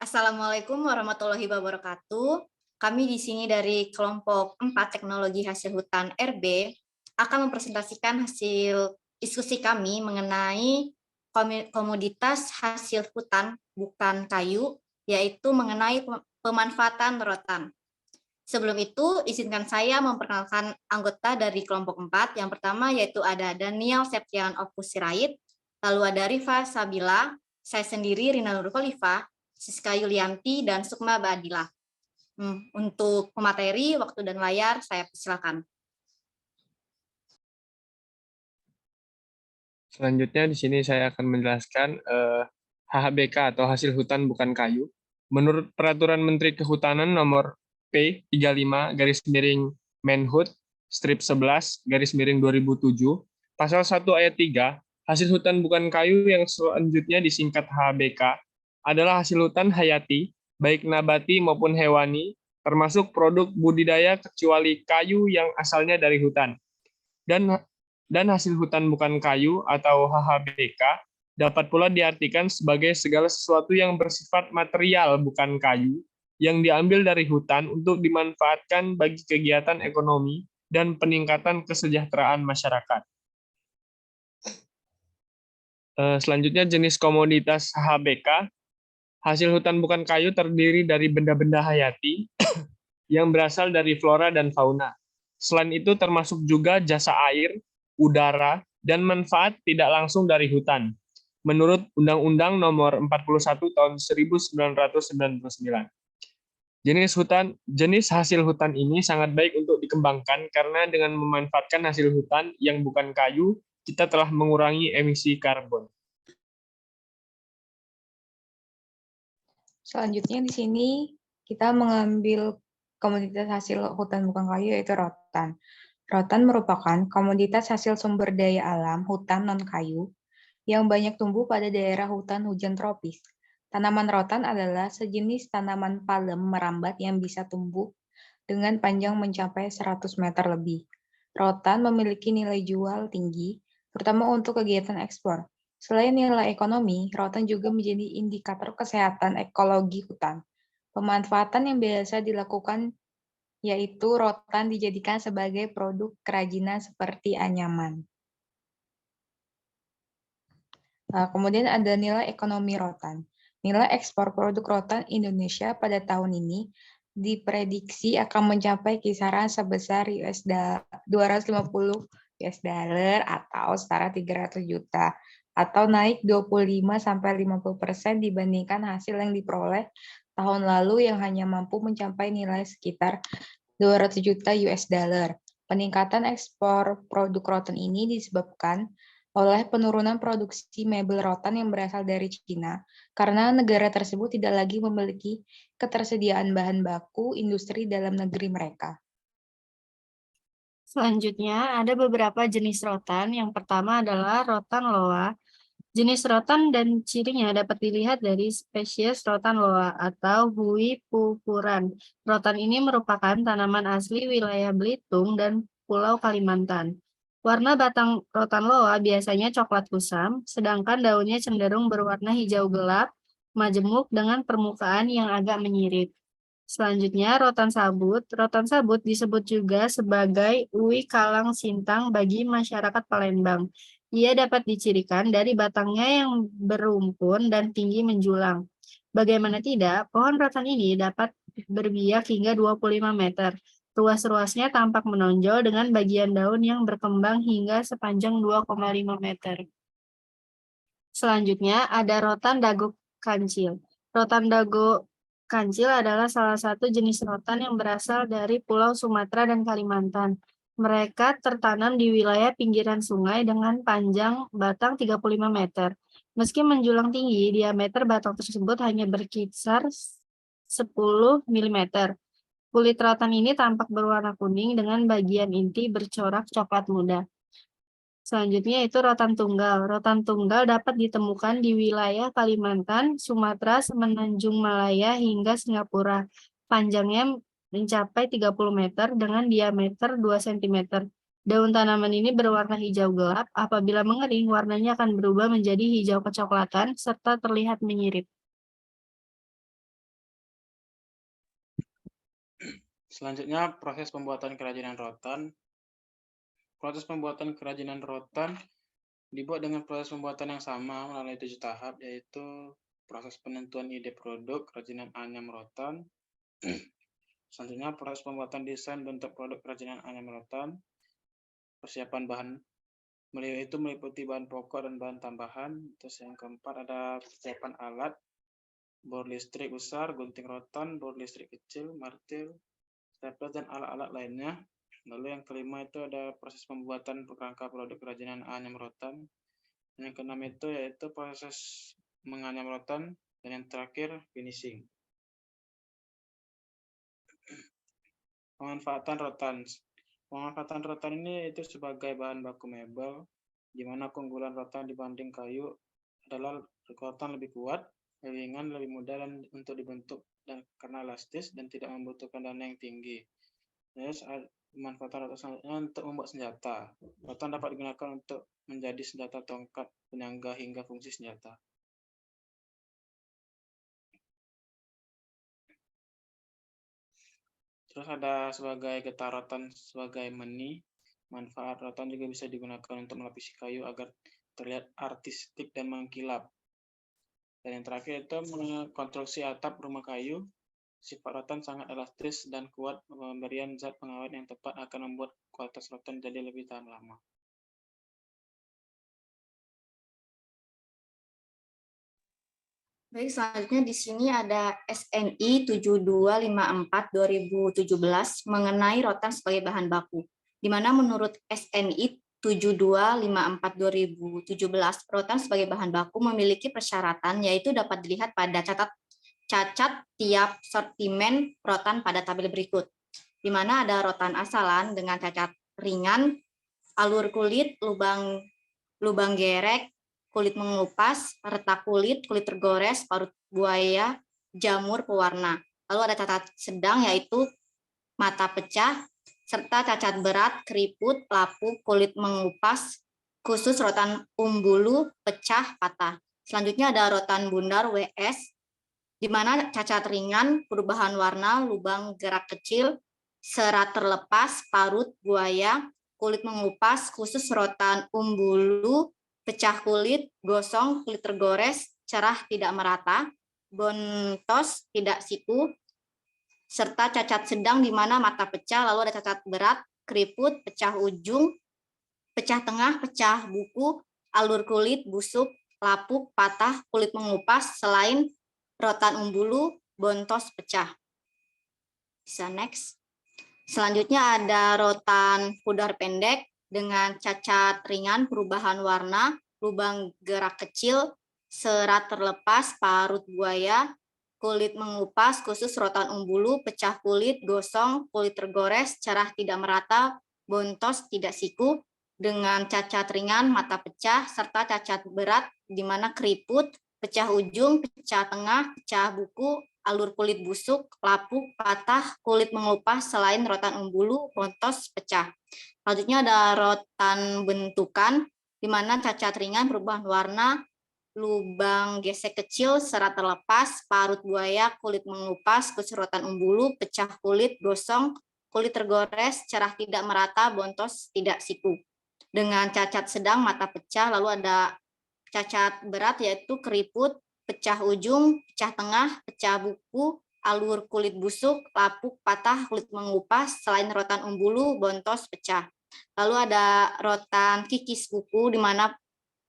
Assalamualaikum warahmatullahi wabarakatuh. Kami di sini dari kelompok 4 Teknologi Hasil Hutan RB akan mempresentasikan hasil diskusi kami mengenai komoditas hasil hutan bukan kayu, yaitu mengenai pemanfaatan rotan. Sebelum itu, izinkan saya memperkenalkan anggota dari kelompok 4. Yang pertama yaitu ada Daniel Septian Opus Sirait, lalu ada Rifa Sabila, saya sendiri Rina Nur Khalifah, Siska Yulianti, dan Sukma Badila. Untuk pemateri, waktu dan layar, saya persilakan. Selanjutnya di sini saya akan menjelaskan HHBK atau hasil hutan bukan kayu. Menurut Peraturan Menteri Kehutanan nomor P35 garis miring Menhut strip 11 garis miring 2007, pasal 1 ayat 3, hasil hutan bukan kayu yang selanjutnya disingkat HHBK adalah hasil hutan hayati, baik nabati maupun hewani, termasuk produk budidaya kecuali kayu yang asalnya dari hutan. Dan hasil hutan bukan kayu atau HHBK dapat pula diartikan sebagai segala sesuatu yang bersifat material bukan kayu yang diambil dari hutan untuk dimanfaatkan bagi kegiatan ekonomi dan peningkatan kesejahteraan masyarakat. Selanjutnya jenis komoditas HHBK. Hasil hutan bukan kayu terdiri dari benda-benda hayati yang berasal dari flora dan fauna. Selain itu termasuk juga jasa air, udara, dan manfaat tidak langsung dari hutan, menurut Undang-Undang Nomor 41 Tahun 1999. Jenis hasil hutan ini sangat baik untuk dikembangkan karena dengan memanfaatkan hasil hutan yang bukan kayu, kita telah mengurangi emisi karbon. Selanjutnya di sini kita mengambil komoditas hasil hutan bukan kayu yaitu rotan. Rotan merupakan komoditas hasil sumber daya alam hutan non-kayu yang banyak tumbuh pada daerah hutan hujan tropis. Tanaman rotan adalah sejenis tanaman palem merambat yang bisa tumbuh dengan panjang mencapai 100 meter lebih. Rotan memiliki nilai jual tinggi, terutama untuk kegiatan ekspor. Selain nilai ekonomi, rotan juga menjadi indikator kesehatan ekologi hutan. Pemanfaatan yang biasa dilakukan yaitu rotan dijadikan sebagai produk kerajinan seperti anyaman. Kemudian ada nilai ekonomi rotan. Nilai ekspor produk rotan Indonesia pada tahun ini diprediksi akan mencapai kisaran sebesar $250 atau setara 300 juta atau naik 25-50% dibandingkan hasil yang diperoleh tahun lalu yang hanya mampu mencapai nilai sekitar 200 juta US dollar. Peningkatan ekspor produk rotan ini disebabkan oleh penurunan produksi mebel rotan yang berasal dari Cina, karena negara tersebut tidak lagi memiliki ketersediaan bahan baku industri dalam negeri mereka. Selanjutnya, ada beberapa jenis rotan. Yang pertama adalah rotan loa. Jenis rotan dan cirinya dapat dilihat dari spesies rotan loa atau hui pulpuran. Rotan ini merupakan tanaman asli wilayah Belitung dan Pulau Kalimantan. Warna batang rotan loa biasanya coklat kusam, sedangkan daunnya cenderung berwarna hijau gelap, majemuk dengan permukaan yang agak menyirip. Selanjutnya, rotan sabut. Rotan sabut disebut juga sebagai uwi kalang sintang bagi masyarakat Palembang. Ia dapat dicirikan dari batangnya yang berumpun dan tinggi menjulang. Bagaimana tidak, pohon rotan ini dapat berbiak hingga 25 meter. Ruas-ruasnya tampak menonjol dengan bagian daun yang berkembang hingga sepanjang 2,5 meter. Selanjutnya ada rotan dago kancil. Rotan dago kancil adalah salah satu jenis rotan yang berasal dari Pulau Sumatera dan Kalimantan. Mereka tertanam di wilayah pinggiran sungai dengan panjang batang 35 meter. Meski menjulang tinggi, diameter batang tersebut hanya berkisar 10 mm. Kulit rotan ini tampak berwarna kuning dengan bagian inti bercorak coklat muda. Selanjutnya itu rotan tunggal. Rotan tunggal dapat ditemukan di wilayah Kalimantan, Sumatera, Semenanjung Malaya, hingga Singapura. Panjangnya mencapai 30 meter dengan diameter 2 cm. Daun tanaman ini berwarna hijau gelap. Apabila mengering, warnanya akan berubah menjadi hijau kecoklatan serta terlihat menyirip. Selanjutnya, proses pembuatan kerajinan rotan. Proses pembuatan kerajinan rotan dibuat dengan proses pembuatan yang sama melalui 7 tahap, yaitu proses penentuan ide produk, kerajinan anyam rotan. Selanjutnya, proses pembuatan desain bentuk produk kerajinan anyam rotan. Persiapan bahan itu meliputi bahan pokok dan bahan tambahan. Terus yang keempat ada persiapan alat, bor listrik besar, gunting rotan, bor listrik kecil, martil, stapler, dan alat-alat lainnya. Lalu yang kelima itu ada proses pembuatan kerangka produk kerajinan anyam rotan. Yang keenam itu yaitu proses menganyam rotan, dan yang terakhir finishing. Pemanfaatan rotan. Pemanfaatan rotan ini itu sebagai bahan baku mebel, di mana keunggulan rotan dibanding kayu adalah rotan lebih kuat, lebih ringan, lebih mudah dan untuk dibentuk dan karena elastis dan tidak membutuhkan dana yang tinggi. Terus pemanfaatan rotan selanjutnya untuk membuat senjata. Rotan dapat digunakan untuk menjadi senjata, tongkat, penyangga hingga fungsi senjata. Terus ada sebagai getah rotan sebagai meni. Manfaat rotan juga bisa digunakan untuk melapisi kayu agar terlihat artistik dan mengkilap. Dan yang terakhir itu konstruksi atap rumah kayu. Sifat rotan sangat elastis dan kuat, pemberian zat pengawet yang tepat akan membuat kualitas rotan jadi lebih tahan lama. Baik, selanjutnya di sini ada SNI 7254/2017 mengenai rotan sebagai bahan baku, di mana menurut SNI 7254/2017, rotan sebagai bahan baku memiliki persyaratan, yaitu dapat dilihat pada cacat tiap sortimen rotan pada tabel berikut, di mana ada rotan asalan dengan cacat ringan, alur kulit, lubang gerek, kulit mengelupas, retak kulit, kulit tergores, parut buaya, jamur pewarna. Lalu ada cacat sedang yaitu mata pecah, serta cacat berat, keriput, lapuk, kulit mengelupas, khusus rotan umbulu, pecah, patah. Selanjutnya ada rotan bundar WS, di mana cacat ringan, perubahan warna, lubang gerak kecil, serat terlepas, parut buaya, kulit mengelupas, khusus rotan umbulu, pecah kulit, gosong, kulit tergores, cerah tidak merata, bontos tidak siku, serta cacat sedang di mana mata pecah, lalu ada cacat berat, keriput, pecah ujung, pecah tengah, pecah buku, alur kulit, busuk, lapuk, patah, kulit mengelupas, selain rotan umbulu, bontos pecah. Bisa next. Selanjutnya ada rotan pudar pendek dengan cacat ringan, perubahan warna, lubang gerak kecil, serat terlepas, parut buaya, kulit mengelupas, khusus rotan umbulu, pecah kulit, gosong, kulit tergores, cerah tidak merata, bontos tidak siku, dengan cacat ringan, mata pecah, serta cacat berat, di mana keriput, pecah ujung, pecah tengah, pecah buku, alur kulit busuk, lapuk, patah, kulit mengelupas, selain rotan umbulu, bontos, pecah. Selanjutnya ada rotan bentukan, di mana cacat ringan, perubahan warna, lubang gesek kecil, serat terlepas, parut buaya, kulit mengelupas, khusus rotan umbulu, pecah kulit, gosong, kulit tergores, cerah tidak merata, bontos, tidak siku. Dengan cacat sedang, mata pecah, lalu ada cacat berat yaitu keriput, pecah ujung, pecah tengah, pecah buku, alur kulit busuk, lapuk, patah, kulit mengelupas, selain rotan umbulu, bontos, pecah. Lalu ada rotan kikis buku, di mana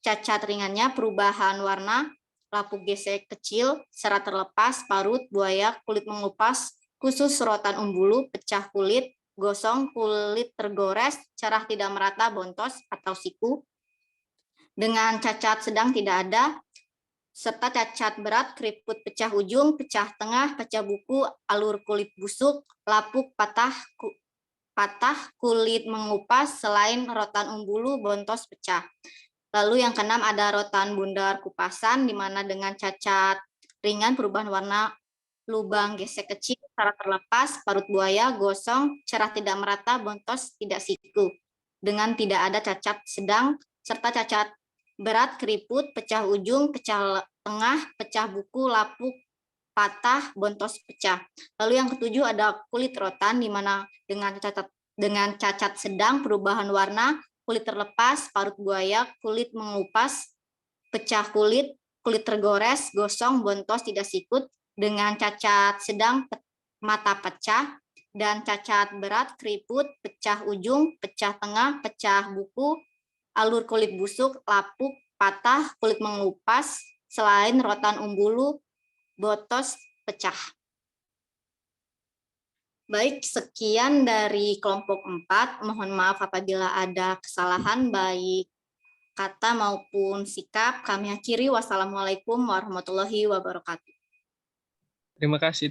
cacat ringannya perubahan warna, lapuk gesek kecil, serat terlepas, parut, buaya, kulit mengelupas, khusus rotan umbulu, pecah kulit, gosong, kulit tergores, cerah tidak merata, bontos, atau siku. Dengan cacat sedang tidak ada, serta cacat berat, keriput pecah ujung, pecah tengah, pecah buku, alur kulit busuk, lapuk, patah, kulit mengelupas, selain rotan umbulu, bontos, pecah. Lalu yang keenam ada rotan bundar kupasan, di mana dengan cacat ringan, perubahan warna, lubang gesek kecil, serat terlepas, parut buaya, gosong, cerah tidak merata, bontos, tidak siku. Dengan tidak ada cacat sedang, serta cacat berat, keriput, pecah ujung, pecah tengah, pecah buku, lapuk, patah, bontos pecah. Lalu yang ketujuh ada kulit rotan, di mana dengan cacat sedang, perubahan warna, kulit terlepas, parut buaya, kulit mengupas, pecah kulit, kulit tergores, gosong, bontos, tidak sikut. Dengan cacat sedang, mata pecah, dan cacat berat, keriput, pecah ujung, pecah tengah, pecah buku, alur kulit busuk, lapuk, patah, kulit mengupas, selain rotan umbulu, botos, pecah. Baik, sekian dari kelompok 4. Mohon maaf apabila ada kesalahan baik kata maupun sikap. Kami akhiri. Wassalamualaikum warahmatullahi wabarakatuh. Terima kasih.